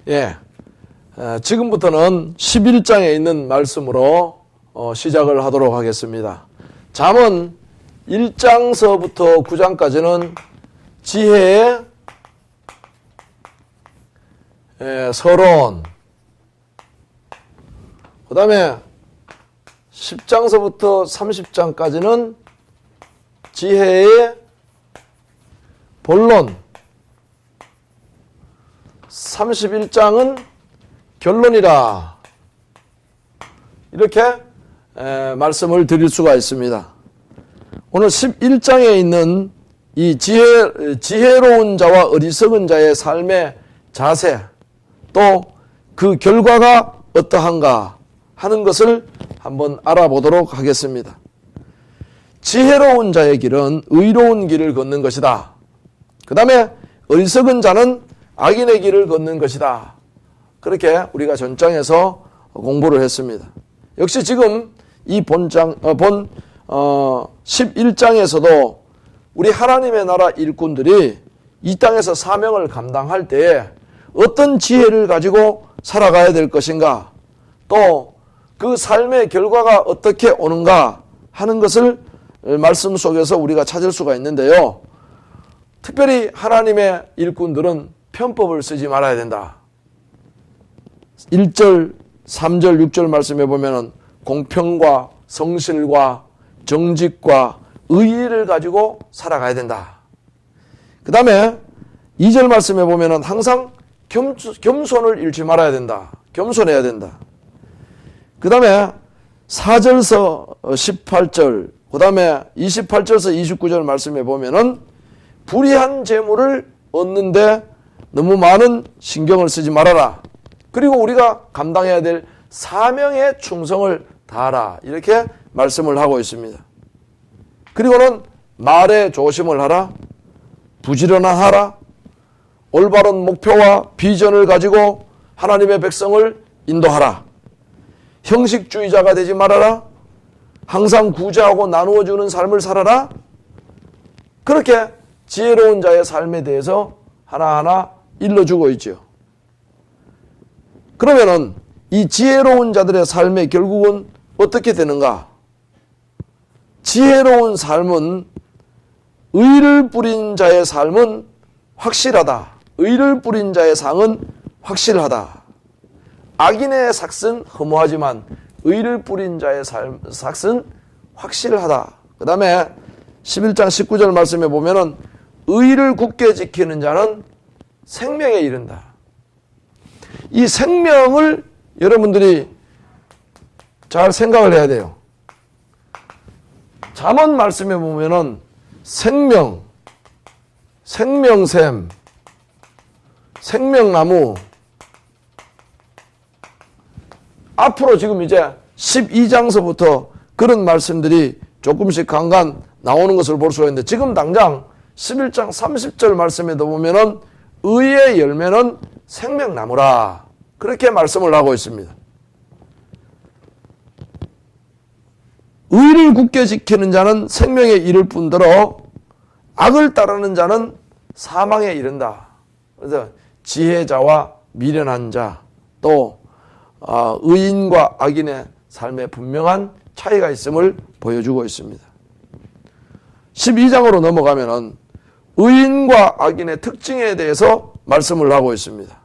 예, 지금부터는 11장에 있는 말씀으로 시작을 하도록 하겠습니다. 잠언 1장서부터 9장까지는 지혜의 서론, 그 다음에 10장서부터 30장까지는 지혜의 본론, 31장은 결론이라, 이렇게 말씀을 드릴 수가 있습니다. 오늘 11장에 있는 이 지혜로운 자와 어리석은 자의 삶의 자세, 또 그 결과가 어떠한가 하는 것을 한번 알아보도록 하겠습니다. 지혜로운 자의 길은 의로운 길을 걷는 것이다. 그 다음에 어리석은 자는 악인의 길을 걷는 것이다. 그렇게 우리가 전장에서 공부를 했습니다. 역시 지금 이 본 11장에서도 우리 하나님의 나라 일꾼들이 이 땅에서 사명을 감당할 때에 어떤 지혜를 가지고 살아가야 될 것인가, 또 그 삶의 결과가 어떻게 오는가 하는 것을 말씀 속에서 우리가 찾을 수가 있는데요. 특별히 하나님의 일꾼들은 편법을 쓰지 말아야 된다. 1절, 3절, 6절 말씀해 보면은 공평과 성실과 정직과 의의를 가지고 살아가야 된다. 그 다음에 2절 말씀해 보면은 항상 겸손을 잃지 말아야 된다. 겸손해야 된다. 그 다음에 4절서 18절, 그 다음에 28절서 29절 말씀해 보면은 불의한 재물을 얻는데 너무 많은 신경을 쓰지 말아라. 그리고 우리가 감당해야 될 사명에 충성을 다하라. 이렇게 말씀을 하고 있습니다. 그리고는 말에 조심을 하라. 부지런하라. 올바른 목표와 비전을 가지고 하나님의 백성을 인도하라. 형식주의자가 되지 말아라. 항상 구제하고 나누어주는 삶을 살아라. 그렇게 지혜로운 자의 삶에 대해서 하나하나 일러주고 있죠. 그러면은 이 지혜로운 자들의 삶의 결국은 어떻게 되는가? 지혜로운 삶은, 의를 뿌린 자의 삶은 확실하다. 의를 뿌린 자의 상은 확실하다. 악인의 삭은 허무하지만 의를 뿌린 자의 삭은 확실하다. 그 다음에 11장 19절 말씀에 보면은 의를 굳게 지키는 자는 생명에 이른다. 이 생명을 여러분들이 잘 생각을 해야 돼요. 잠언 말씀에 보면은 생명, 생명샘, 생명나무, 앞으로 지금 이제 12장서부터 그런 말씀들이 조금씩 간간 나오는 것을 볼 수가 있는데, 지금 당장 11장 30절 말씀에도 보면은 의의 열매는 생명나무라. 그렇게 말씀을 하고 있습니다. 의를 굳게 지키는 자는 생명에 이를 뿐더러 악을 따르는 자는 사망에 이른다. 그래서 지혜자와 미련한 자, 또 의인과 악인의 삶에 분명한 차이가 있음을 보여주고 있습니다. 12장으로 넘어가면은 의인과 악인의 특징에 대해서 말씀을 하고 있습니다.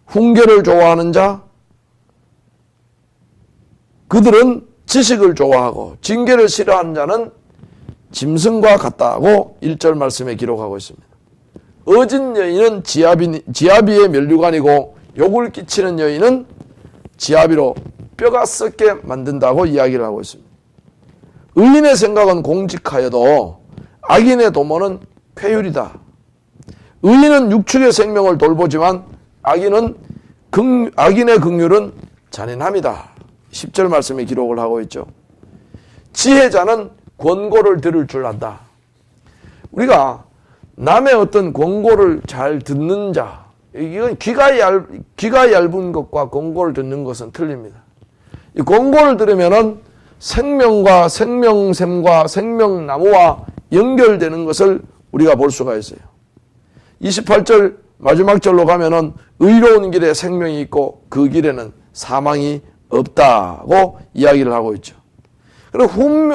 훈계를 좋아하는 자, 그들은 지식을 좋아하고 징계를 싫어하는 자는 짐승과 같다고 1절 말씀에 기록하고 있습니다. 어진 여인은 지아비의 면류관이고 욕을 끼치는 여인은 지아비로 뼈가 썩게 만든다고 이야기를 하고 있습니다. 의인의 생각은 공직하여도 악인의 도모는 쾌율이다. 의인은 육축의 생명을 돌보지만 악인의 긍휼은 잔인함이다. 10절 말씀에 기록을 하고 있죠. 지혜자는 권고를 들을 줄 안다. 우리가 남의 어떤 권고를 잘 듣는 자, 이건 귀가 얇은 것과 권고를 듣는 것은 틀립니다. 이 권고를 들으면은 생명과 생명샘과 생명나무와 연결되는 것을 우리가 볼 수가 있어요. 28절 마지막 절로 가면은 의로운 길에 생명이 있고 그 길에는 사망이 없다고 이야기를 하고 있죠. 그리고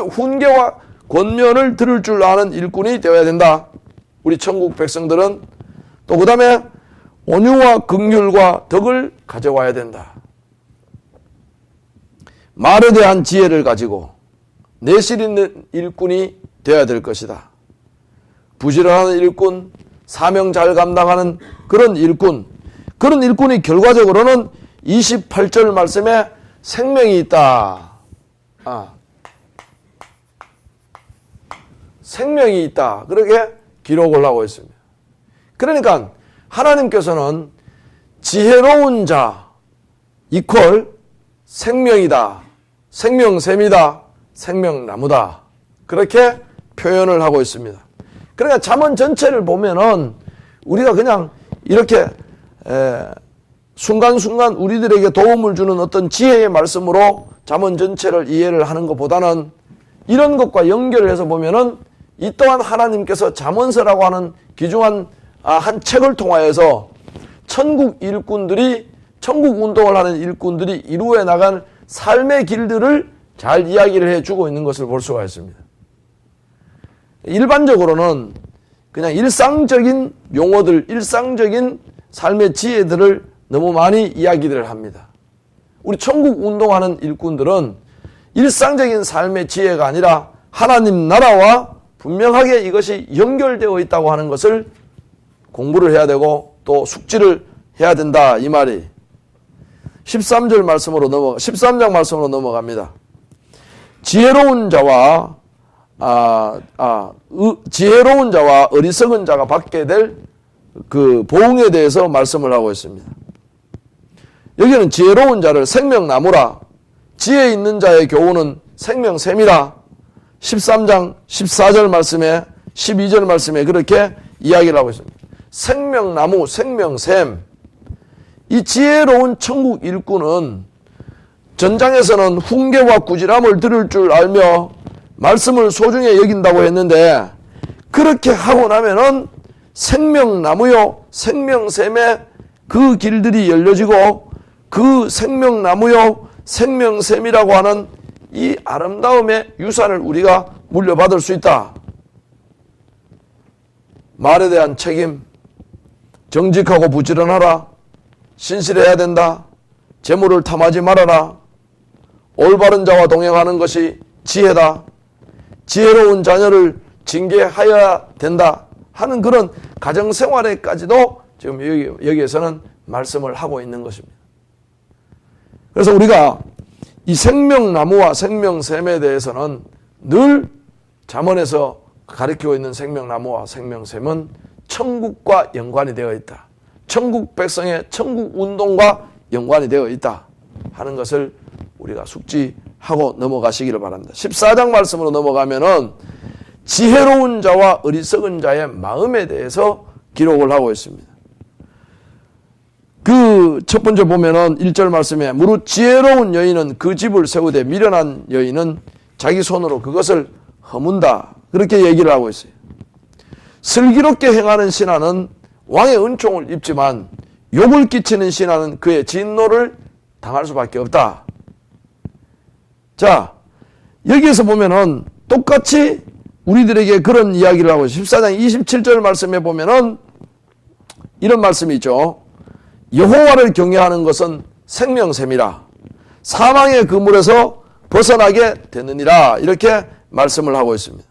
훈계와 권면을 들을 줄 아는 일꾼이 되어야 된다. 우리 천국 백성들은 또 그 다음에 온유와 긍휼과 덕을 가져와야 된다. 말에 대한 지혜를 가지고 내실 있는 일꾼이 되어야 될 것이다. 부지런한 일꾼, 사명 잘 감당하는 그런 일꾼이 결과적으로는 28절 말씀에 생명이 있다. 생명이 있다. 그렇게 기록을 하고 있습니다. 그러니까 하나님께서는 지혜로운 자 이퀄 생명이다. 생명샘이다. 생명나무다. 그렇게 표현을 하고 있습니다. 그러니까 잠언 전체를 보면은 우리가 그냥 이렇게 순간순간 우리들에게 도움을 주는 어떤 지혜의 말씀으로 잠언 전체를 이해를 하는 것보다는 이런 것과 연결을 해서 보면은 이 또한 하나님께서 잠언서라고 하는 귀중한 한 책을 통하여서 천국 운동을 하는 일꾼들이 이루어 나간 삶의 길들을 잘 이야기를 해주고 있는 것을 볼 수가 있습니다. 일반적으로는 그냥 일상적인 용어들, 일상적인 삶의 지혜들을 너무 많이 이야기를 합니다. 우리 천국 운동하는 일꾼들은 일상적인 삶의 지혜가 아니라 하나님 나라와 분명하게 이것이 연결되어 있다고 하는 것을 공부를 해야 되고 또 숙지를 해야 된다 이 말이 13장 말씀으로 넘어갑니다. 지혜로운 자와 어리석은 자가 받게 될 그 보응에 대해서 말씀을 하고 있습니다. 여기는 지혜로운 자를 생명나무라, 지혜 있는 자의 교훈은 생명샘이라 13장 14절 말씀에 12절 말씀에 그렇게 이야기를 하고 있습니다. 생명나무, 생명샘. 이 지혜로운 천국 일꾼은 전장에서는 훈계와 꾸지람을 들을 줄 알며 말씀을 소중히 여긴다고 했는데 그렇게 하고 나면은 생명나무요 생명샘에 그 길들이 열려지고 그 생명나무요 생명샘이라고 하는 이 아름다움의 유산을 우리가 물려받을 수 있다. 말에 대한 책임, 정직하고 부지런하라, 신실해야 된다, 재물을 탐하지 말아라, 올바른 자와 동행하는 것이 지혜다, 지혜로운 자녀를 징계하여야 된다 하는 그런 가정생활에까지도 지금 여기에서는 말씀을 하고 있는 것입니다. 그래서 우리가 이 생명나무와 생명샘에 대해서는 늘 잠언에서 가르치고 있는 생명나무와 생명샘은 천국과 연관이 되어 있다. 천국 백성의 천국 운동과 연관이 되어 있다 하는 것을 우리가 숙지하고 넘어가시기를 바랍니다. 14장 말씀으로 넘어가면은 지혜로운 자와 어리석은 자의 마음에 대해서 기록을 하고 있습니다. 그 첫 번째 보면은 1절 말씀에 무릇 지혜로운 여인은 그 집을 세우되 미련한 여인은 자기 손으로 그것을 허문다. 그렇게 얘기를 하고 있어요. 슬기롭게 행하는 신하는 왕의 은총을 입지만 욕을 끼치는 신하는 그의 진노를 당할 수밖에 없다. 자, 여기에서 보면은 똑같이 우리들에게 그런 이야기를 하고 14장 27절 말씀에 보면은 이런 말씀이 있죠. 여호와를 경외하는 것은 생명샘이라 사망의 그물에서 벗어나게 되느니라 이렇게 말씀을 하고 있습니다.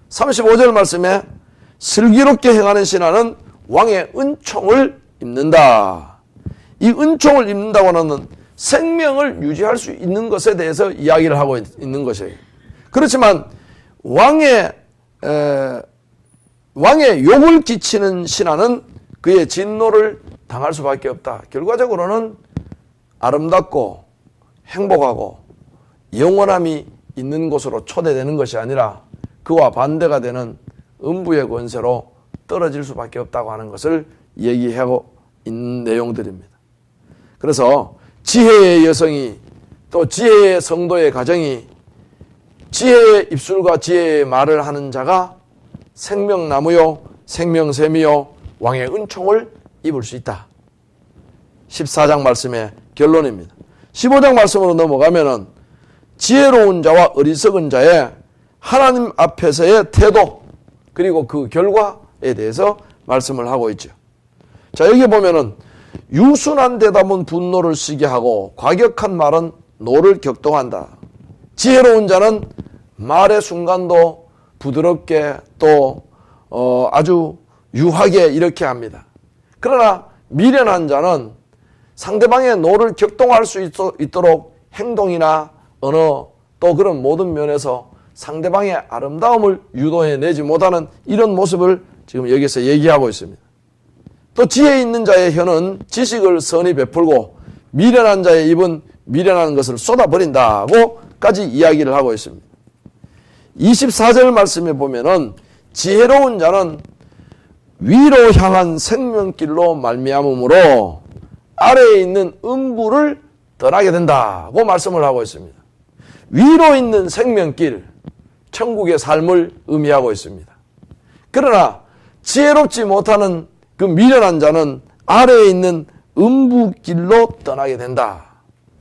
35절 말씀에 슬기롭게 행하는 신하는 왕의 은총을 입는다. 이 은총을 입는다고 하는 생명을 유지할 수 있는 것에 대해서 이야기를 하고 있는 것이에요. 그렇지만 왕의 욕을 끼치는 신하는 그의 진노를 당할 수밖에 없다. 결과적으로는 아름답고 행복하고 영원함이 있는 곳으로 초대되는 것이 아니라 그와 반대가 되는 음부의 권세로 떨어질 수밖에 없다고 하는 것을 얘기하고 있는 내용들입니다. 그래서 지혜의 여성이 또 지혜의 성도의 가정이 지혜의 입술과 지혜의 말을 하는 자가 생명나무요 생명샘이요 왕의 은총을 입을 수 있다. 14장 말씀의 결론입니다. 15장 말씀으로 넘어가면은 지혜로운 자와 어리석은 자의 하나님 앞에서의 태도 그리고 그 결과에 대해서 말씀을 하고 있죠. 자, 여기 보면은 유순한 대답은 분노를 쉬게 하고 과격한 말은 노를 격동한다. 지혜로운 자는 말의 순간도 부드럽게 또 아주 유하게 이렇게 합니다. 그러나 미련한 자는 상대방의 노를 격동할 수 있도록 행동이나 언어 또 그런 모든 면에서 상대방의 아름다움을 유도해내지 못하는 이런 모습을 지금 여기서 얘기하고 있습니다. 또 지혜 있는 자의 혀는 지식을 선히 베풀고 미련한 자의 입은 미련한 것을 쏟아버린다고까지 이야기를 하고 있습니다. 24절 말씀에 보면은 지혜로운 자는 위로 향한 생명길로 말미암음으로 아래에 있는 음부를 떠나게 된다고 말씀을 하고 있습니다. 위로 있는 생명길, 천국의 삶을 의미하고 있습니다. 그러나 지혜롭지 못하는 그 미련한 자는 아래에 있는 음부길로 떠나게 된다.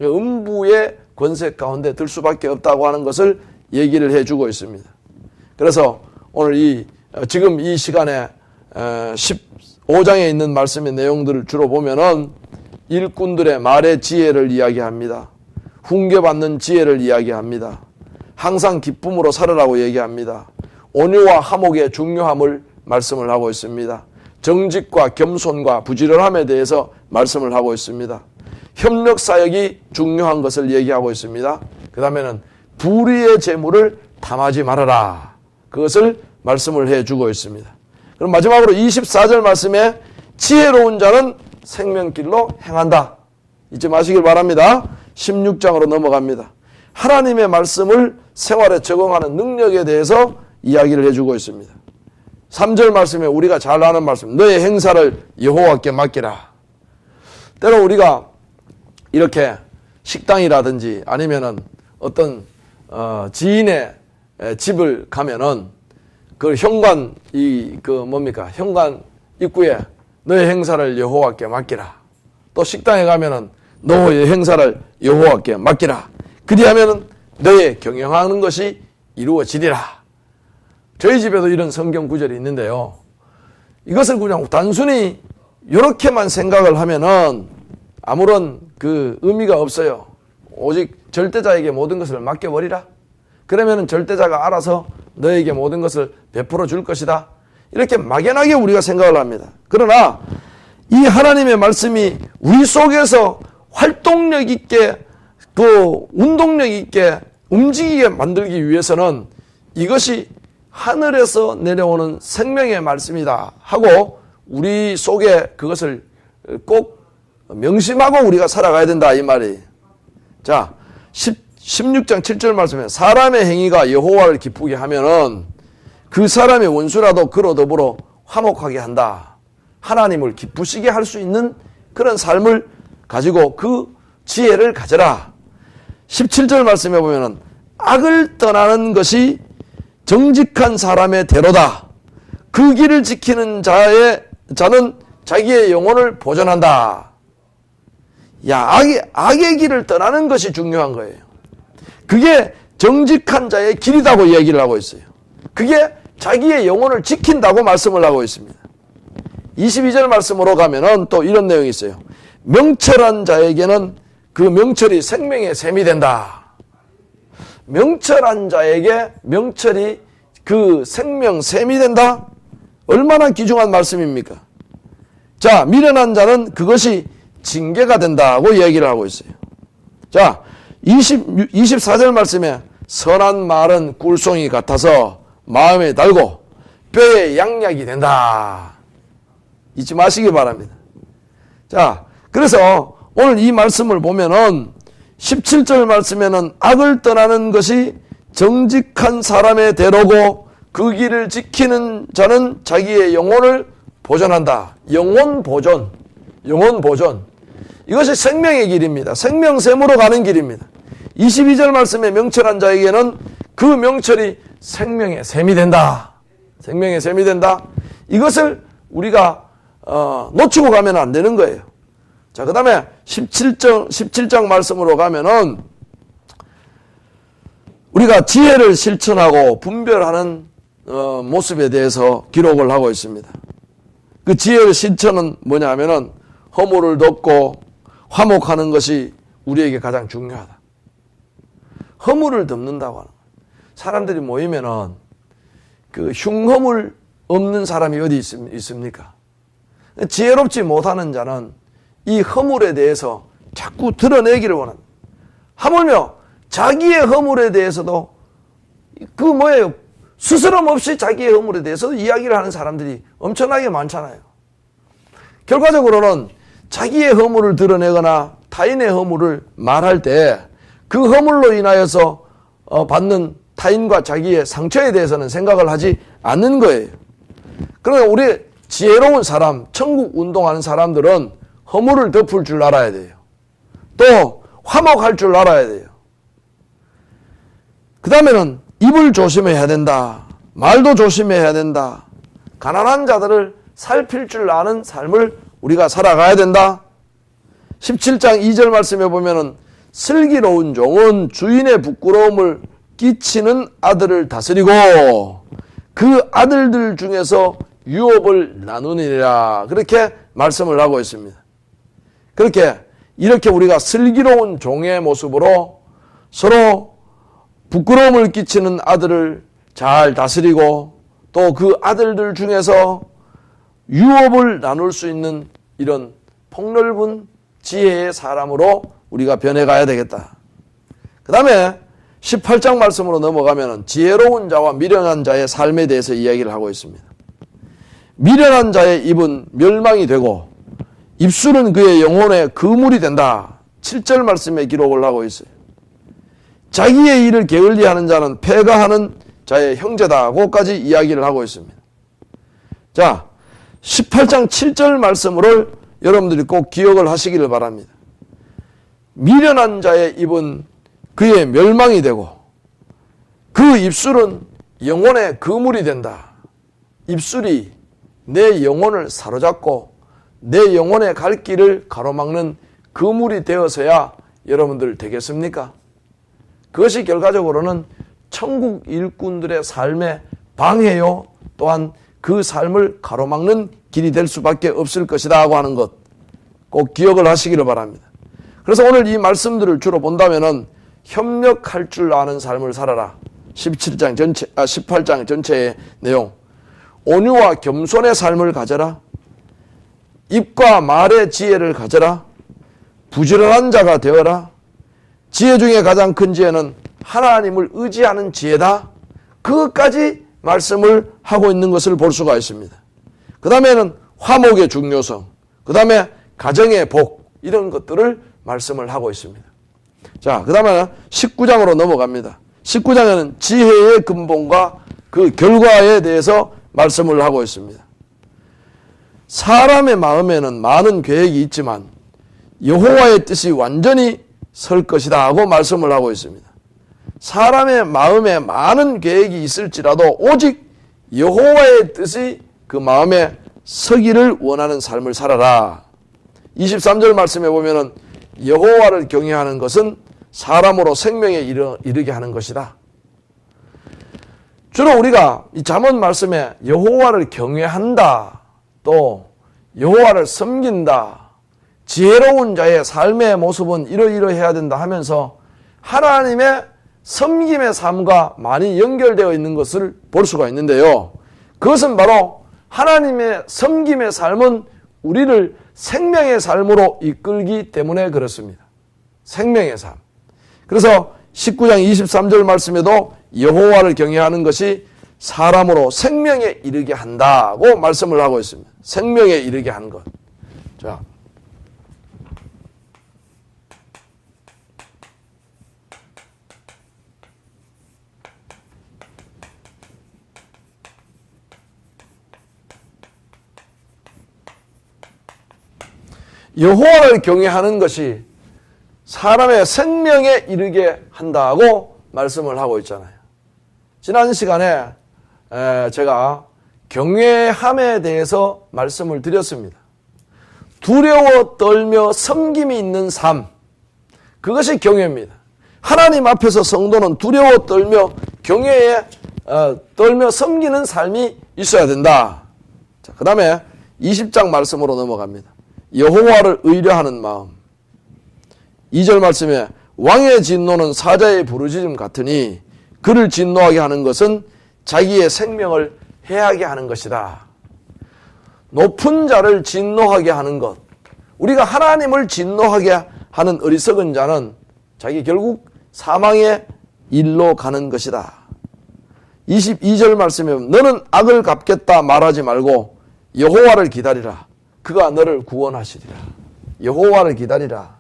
음부의 권세 가운데 들 수밖에 없다고 하는 것을 얘기를 해주고 있습니다. 그래서 오늘 지금 이 시간에 15장에 있는 말씀의 내용들을 주로 보면은 일꾼들의 말의 지혜를 이야기합니다. 훈계받는 지혜를 이야기합니다. 항상 기쁨으로 살으라고 얘기합니다. 온유와 화목의 중요함을 말씀을 하고 있습니다. 정직과 겸손과 부지런함에 대해서 말씀을 하고 있습니다. 협력 사역이 중요한 것을 얘기하고 있습니다. 그 다음에는 불의의 재물을 탐하지 말아라. 그것을 말씀을 해주고 있습니다. 그럼 마지막으로 24절 말씀에 지혜로운 자는 생명길로 행한다. 잊지 마시길 바랍니다. 16장으로 넘어갑니다. 하나님의 말씀을 생활에 적용하는 능력에 대해서 이야기를 해주고 있습니다. 3절 말씀에 우리가 잘 아는 말씀, 너의 행사를 여호와께 맡기라. 때로 우리가 이렇게 식당이라든지 아니면은 어떤 지인의 집을 가면은 그 현관 현관 입구에 너의 행사를 여호와께 맡기라. 또 식당에 가면은 너의 행사를 여호와께 맡기라. 그리하면은 너의 경영하는 것이 이루어지리라. 저희 집에도 이런 성경 구절이 있는데요. 이것을 그냥 단순히 이렇게만 생각을 하면은 아무런 그 의미가 없어요. 오직 절대자에게 모든 것을 맡겨버리라. 그러면은 절대자가 알아서 너에게 모든 것을 베풀어 줄 것이다. 이렇게 막연하게 우리가 생각을 합니다. 그러나 이 하나님의 말씀이 우리 속에서 활동력 있게 또 운동력 있게 움직이게 만들기 위해서는 이것이 하늘에서 내려오는 생명의 말씀이다 하고 우리 속에 그것을 꼭 명심하고 우리가 살아가야 된다 이 말이. 자, 16장 7절 말씀에 사람의 행위가 여호와를 기쁘게 하면은 그 사람의 원수라도 그로 더불어 화목하게 한다. 하나님을 기쁘시게 할 수 있는 그런 삶을 가지고 그 지혜를 가져라. 17절 말씀에 보면은 악을 떠나는 것이 정직한 사람의 대로다. 그 길을 지키는 자는 자기의 영혼을 보존한다. 야, 악의 길을 떠나는 것이 중요한 거예요. 그게 정직한 자의 길이라고 얘기를 하고 있어요. 그게 자기의 영혼을 지킨다고 말씀을 하고 있습니다. 22절 말씀으로 가면은 또 이런 내용이 있어요. 명철한 자에게는 그 명철이 생명의 샘이 된다. 명철한 자에게 명철이 그 생명 샘이 된다? 얼마나 귀중한 말씀입니까? 자, 미련한 자는 그것이 징계가 된다고 얘기를 하고 있어요. 자, 24절 말씀에 선한 말은 꿀송이 같아서 마음에 달고 뼈에 양약이 된다. 잊지 마시기 바랍니다. 자, 그래서 오늘 이 말씀을 보면은 17절 말씀에는 악을 떠나는 것이 정직한 사람의 대로고 그 길을 지키는 자는 자기의 영혼을 보존한다. 영혼 보존. 이것이 생명의 길입니다. 생명샘으로 가는 길입니다. 22절 말씀에 명철한 자에게는 그 명철이 생명의 샘이 된다. 생명의 샘이 된다. 이것을 우리가 놓치고 가면 안 되는 거예요. 자, 그 다음에 17장 말씀으로 가면은 우리가 지혜를 실천하고 분별하는 모습에 대해서 기록을 하고 있습니다. 그 지혜의 실천은 뭐냐 하면은 허물을 덮고 화목하는 것이 우리에게 가장 중요하다. 허물을 덮는다고 하는 거예요. 사람들이 모이면은 그 흉허물 없는 사람이 어디 있습니까? 지혜롭지 못하는 자는 이 허물에 대해서 자꾸 드러내기를 원한다. 하물며 자기의 허물에 대해서도 그 뭐예요? 스스럼 없이 자기의 허물에 대해서 이야기를 하는 사람들이 엄청나게 많잖아요. 결과적으로는 자기의 허물을 드러내거나 타인의 허물을 말할 때 그 허물로 인하여서 받는 타인과 자기의 상처에 대해서는 생각을 하지 않는 거예요. 그러나 우리 지혜로운 사람, 천국 운동하는 사람들은 허물을 덮을 줄 알아야 돼요. 또 화목할 줄 알아야 돼요. 그 다음에는 입을 조심해야 된다. 말도 조심해야 된다. 가난한 자들을 살필 줄 아는 삶을 우리가 살아가야 된다. 17장 2절 말씀에 보면은 슬기로운 종은 주인의 부끄러움을 끼치는 아들을 다스리고 그 아들들 중에서 유업을 나누니라. 그렇게 말씀을 하고 있습니다. 이렇게 우리가 슬기로운 종의 모습으로 서로 부끄러움을 끼치는 아들을 잘 다스리고 또 그 아들들 중에서 유업을 나눌 수 있는 이런 폭넓은 지혜의 사람으로 우리가 변해가야 되겠다. 그 다음에 18장 말씀으로 넘어가면 지혜로운 자와 미련한 자의 삶에 대해서 이야기를 하고 있습니다. 미련한 자의 입은 멸망이 되고 입술은 그의 영혼의 그물이 된다. 7절 말씀에 기록을 하고 있어요. 자기의 일을 게을리하는 자는 패가하는 자의 형제다. 고까지 이야기를 하고 있습니다. 자, 18장 7절 말씀을 여러분들이 꼭 기억을 하시기를 바랍니다. 미련한 자의 입은 그의 멸망이 되고 그 입술은 영혼의 그물이 된다. 입술이 내 영혼을 사로잡고 내 영혼의 갈 길을 가로막는 그물이 되어서야 여러분들 되겠습니까? 그것이 결과적으로는 천국 일꾼들의 삶의 방해요. 또한 그 삶을 가로막는 길이 될 수밖에 없을 것이다 하고 하는 것 꼭 기억을 하시기를 바랍니다. 그래서 오늘 이 말씀들을 주로 본다면은 협력할 줄 아는 삶을 살아라. 18장 전체의 내용. 온유와 겸손의 삶을 가져라. 입과 말의 지혜를 가져라. 부지런한 자가 되어라. 지혜 중에 가장 큰 지혜는 하나님을 의지하는 지혜다. 그것까지 말씀을 하고 있는 것을 볼 수가 있습니다. 그 다음에는 화목의 중요성, 그 다음에 가정의 복, 이런 것들을 말씀을 하고 있습니다. 자, 그 다음에 19장으로 넘어갑니다. 19장에는 지혜의 근본과 그 결과에 대해서 말씀을 하고 있습니다. 사람의 마음에는 많은 계획이 있지만 여호와의 뜻이 완전히 설 것이다 하고 말씀을 하고 있습니다. 사람의 마음에 많은 계획이 있을지라도 오직 여호와의 뜻이 그 마음에 서기를 원하는 삶을 살아라. 23절 말씀에 보면은 여호와를 경외하는 것은 사람으로 생명에 이르게 하는 것이다. 주로 우리가 이 잠언 말씀에 여호와를 경외한다, 또 여호와를 섬긴다, 지혜로운 자의 삶의 모습은 이러이러해야 된다 하면서 하나님의 섬김의 삶과 많이 연결되어 있는 것을 볼 수가 있는데요. 그것은 바로 하나님의 섬김의 삶은 우리를 생명의 삶으로 이끌기 때문에 그렇습니다. 생명의 삶. 그래서 19장 23절 말씀에도 여호와를 경외하는 것이 사람으로 생명에 이르게 한다고 말씀을 하고 있습니다. 생명에 이르게 하는 것. 자, 여호와를 경외하는 것이 사람의 생명에 이르게 한다고 말씀을 하고 있잖아요. 지난 시간에 제가 경외함에 대해서 말씀을 드렸습니다. 두려워 떨며 섬김이 있는 삶, 그것이 경외입니다. 하나님 앞에서 성도는 두려워 떨며 경외에 떨며 섬기는 삶이 있어야 된다. 자, 그 다음에 20장 말씀으로 넘어갑니다. 여호와를 의뢰하는 마음. 2절 말씀에 왕의 진노는 사자의 부르짖음 같으니 그를 진노하게 하는 것은 자기의 생명을 해하게 하는 것이다. 높은 자를 진노하게 하는 것, 우리가 하나님을 진노하게 하는 어리석은 자는 자기 결국 사망의 일로 가는 것이다. 22절 말씀에 너는 악을 갚겠다 말하지 말고 여호와를 기다리라. 그가 너를 구원하시리라. 여호와를 기다리라.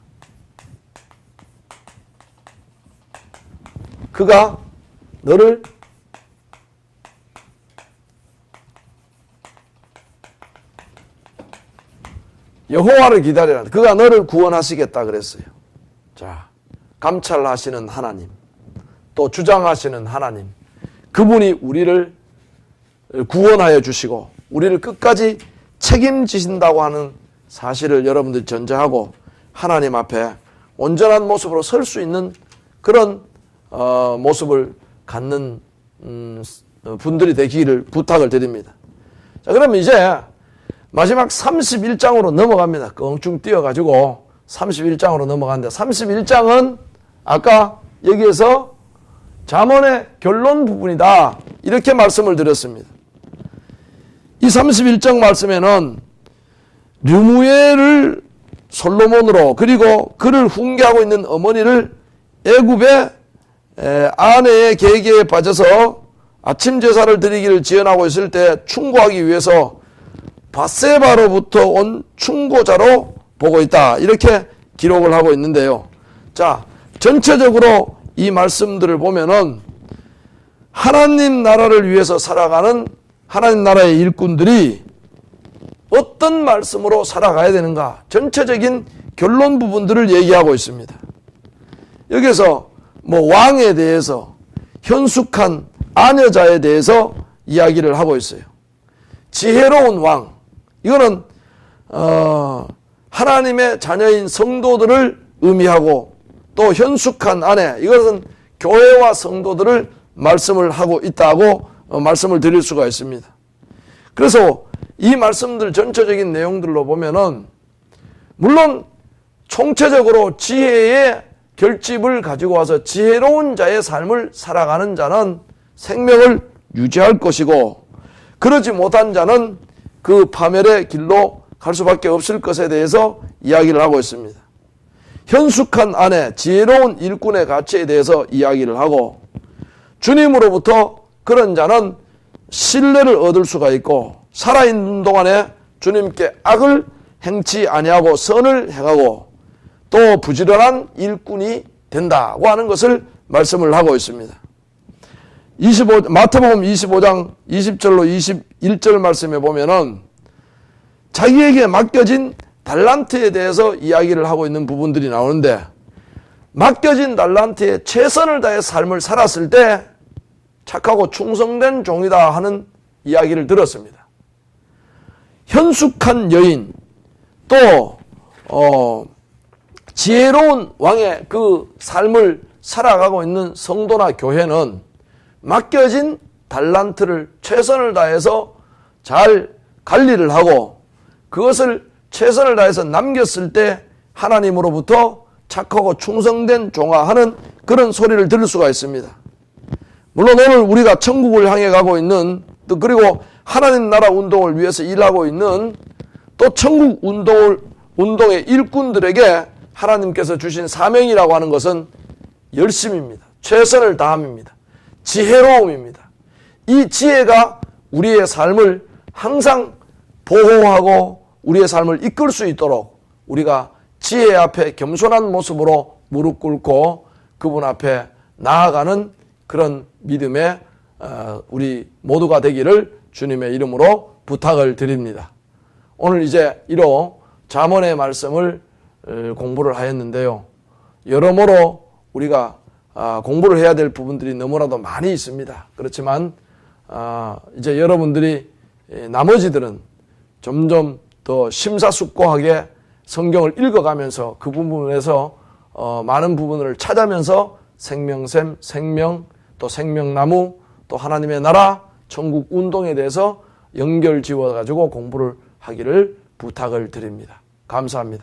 그가 너를 여호와를 기다리라. 그가 너를 구원하시겠다 그랬어요. 자, 감찰하시는 하나님, 또 주장하시는 하나님, 그분이 우리를 구원하여 주시고 우리를 끝까지 책임지신다고 하는 사실을 여러분들이 전제하고 하나님 앞에 온전한 모습으로 설 수 있는 그런 모습을 갖는 분들이 되기를 부탁을 드립니다. 자, 그러면 이제 마지막 31장으로 넘어갑니다. 껑충 뛰어가지고 31장으로 넘어가는데 31장은 아까 여기에서 잠언의 결론 부분이다. 이렇게 말씀을 드렸습니다. 이 31장 말씀에는 르무엘을 솔로몬으로 그리고 그를 훈계하고 있는 어머니를 애굽의 아내의 계계에 빠져서 아침 제사를 드리기를 지연하고 있을 때 충고하기 위해서 밧세바로부터 온 충고자로 보고 있다. 이렇게 기록을 하고 있는데요. 자, 전체적으로 이 말씀들을 보면은 하나님 나라를 위해서 살아가는 하나님 나라의 일꾼들이 어떤 말씀으로 살아가야 되는가, 전체적인 결론 부분들을 얘기하고 있습니다. 여기서 왕에 대해서, 현숙한 아녀자에 대해서 이야기를 하고 있어요. 지혜로운 왕, 이거는 하나님의 자녀인 성도들을 의미하고, 또 현숙한 아내, 이것은 교회와 성도들을 말씀을 하고 있다고 말씀을 드릴 수가 있습니다. 그래서 이 말씀들 전체적인 내용들로 보면은 물론 총체적으로 지혜의 결집을 가지고 와서 지혜로운 자의 삶을 살아가는 자는 생명을 유지할 것이고, 그러지 못한 자는 그 파멸의 길로 갈 수밖에 없을 것에 대해서 이야기를 하고 있습니다. 현숙한 아내, 지혜로운 일꾼의 가치에 대해서 이야기를 하고, 주님으로부터 그런 자는 신뢰를 얻을 수가 있고, 살아있는 동안에 주님께 악을 행치 아니하고 선을 행하고 또 부지런한 일꾼이 된다고 하는 것을 말씀을 하고 있습니다. 마태복음 25장 20절로 21절 말씀에 보면은 자기에게 맡겨진 달란트에 대해서 이야기를 하고 있는 부분들이 나오는데, 맡겨진 달란트에 최선을 다해 삶을 살았을 때 착하고 충성된 종이다 하는 이야기를 들었습니다. 현숙한 여인, 또 지혜로운 왕의 그 삶을 살아가고 있는 성도나 교회는 맡겨진 달란트를 최선을 다해서 잘 관리를 하고 그것을 최선을 다해서 남겼을 때 하나님으로부터 착하고 충성된 종아 하는 그런 소리를 들을 수가 있습니다. 물론 오늘 우리가 천국을 향해 가고 있는, 또 그리고 하나님 나라 운동을 위해서 일하고 있는 또 천국 운동의 일꾼들에게 하나님께서 주신 사명이라고 하는 것은 열심입니다. 최선을 다함입니다. 지혜로움입니다. 이 지혜가 우리의 삶을 항상 보호하고 우리의 삶을 이끌 수 있도록 우리가 지혜 앞에 겸손한 모습으로 무릎 꿇고 그분 앞에 나아가는 그런 믿음의 우리 모두가 되기를 주님의 이름으로 부탁을 드립니다. 오늘 이제 1호 잠언의 말씀을 공부를 하였는데요. 여러모로 우리가 공부를 해야 될 부분들이 너무나도 많이 있습니다. 그렇지만 이제 여러분들이 나머지들은 점점 더 심사숙고하게 성경을 읽어가면서 그 부분에서 많은 부분을 찾으면서 생명샘, 생명, 또 생명나무, 또 하나님의 나라, 천국 운동에 대해서 연결 지어가지고 공부를 하기를 부탁을 드립니다. 감사합니다.